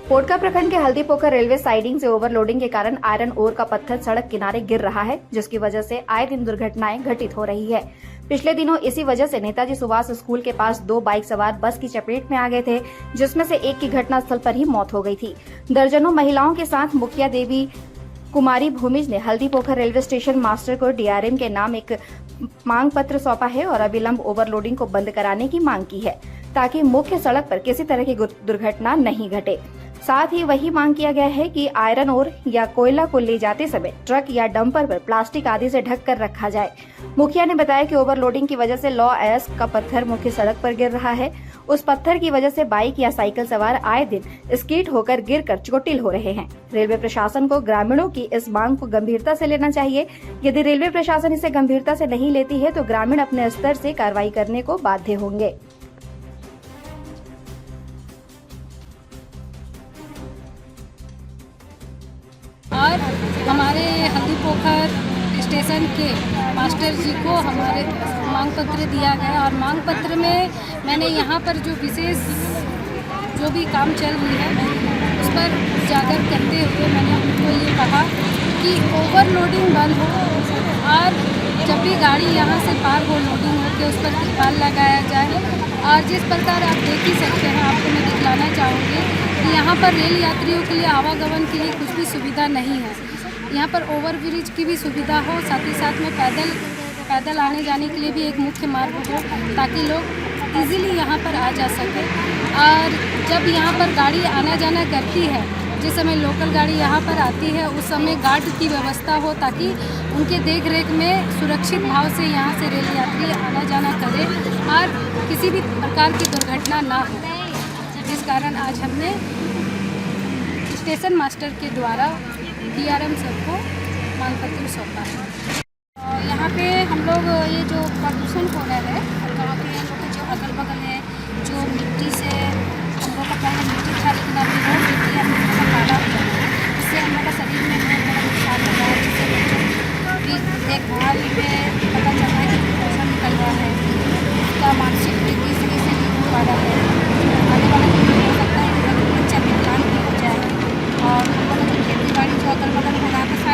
पोटका प्रखंड के Haldipokhar railway siding से ओवरलोडिंग के कारण आयरन ओर का पत्थर सड़क किनारे गिर रहा है, जिसकी वजह से आए दिन दुर्घटनाएं घटित हो रही है। पिछले दिनों इसी वजह से नेताजी सुभाष स्कूल के पास 2 बाइक सवार बस की चपेट में आ गए थे, जिसमें से एक की घटनास्थल पर ही मौत हो गई थी। दर्जनों महिलाओं के साथ मुखिया देवी कुमारी भूमिज ने हल्दीपोखर रेलवे स्टेशन मास्टर को डीआरएम के नाम एक मांग पत्र सौंपा है और अविलंब ओवरलोडिंग को बंद कराने की मांग की है, ताकि मुख्य सड़क पर किसी तरह की दुर्घटना नहीं घटे। साथ ही वही मांग किया गया है कि आयरन ओर या कोयला को ले जाते समय ट्रक या डंपर पर प्लास्टिक आदि से ढक कर रखा जाए। मुखिया ने बताया कि ओवरलोडिंग की वजह से लॉ एस का पत्थर मुख्य सड़क पर गिर रहा है। उस पत्थर की वजह से बाइक या साइकिल सवार आए दिन स्कीड होकर गिरकर चोटिल हो रहे हैं। रेलवे प्रशासन को ग्रामीणों की इस मांग को गंभीरता से लेना चाहिए। यदि रेलवे प्रशासन इसे गंभीरता से नहीं लेती है तो ग्रामीण अपने स्तर से कार्रवाई करने को बाध्य होंगे। और हमारे हल्दीपोखर स्टेशन के मास्टर जी को हमारे मांग पत्र दिया गया और मांग पत्र में मैंने यहाँ पर जो विशेष जो भी काम चल रही है उस पर उजागर करते हुए मैंने उनको ये कहा कि ओवरलोडिंग बंद हो और जब भी गाड़ी यहाँ से पार हो लोडिंग हो के उस पर तिरपाल लगाया जाए। और जिस प्रकार आप देख ही सकते हैं, आपको मैं दिखलाना चाहूँगी कि यहाँ पर रेल यात्रियों के लिए आवागमन के लिए कुछ भी सुविधा नहीं है। यहाँ पर ओवरब्रिज की भी सुविधा हो, साथ ही साथ में पैदल आने जाने के लिए भी एक मुख्य मार्ग हो, ताकि लोग इजीली यहाँ पर आ जा सके। और जब यहाँ पर गाड़ी आना जाना करती है, जिस समय लोकल गाड़ी यहाँ पर आती है उस समय गार्ड की व्यवस्था हो, ताकि उनके देख रेख में सुरक्षित भाव से यहाँ से रेल यात्री आना जाना करे और किसी भी प्रकार की दुर्घटना ना हो। जिस कारण आज हमने स्टेशन मास्टर के द्वारा डीआरएम सर को मांग पत्र सौंपा है। यहाँ पे हम लोग ये जो प्रदूषण हो रहा है, वहाँ पे हम लोग जो अगल बगल है, जो मिट्टी से हम लोग का पहले मिट्टी था, लेकिन अभी वो मिट्टी हम लोग का काला हो गया है, इससे हम लोग का शरीर में बहुत बड़ा नुकसान हो रहा है। जिससे बच्चों की देखभाल में पता चल रहा है कि पोषण निकल रहा है, उसका मानसिक वृद्धि सही से नहीं हो पा रहा है। आने वाले दिन में हो सकता है कि बच्चा विकलांग भी हो जाए और खेती बाड़ी जो अगल बगल हो रहा है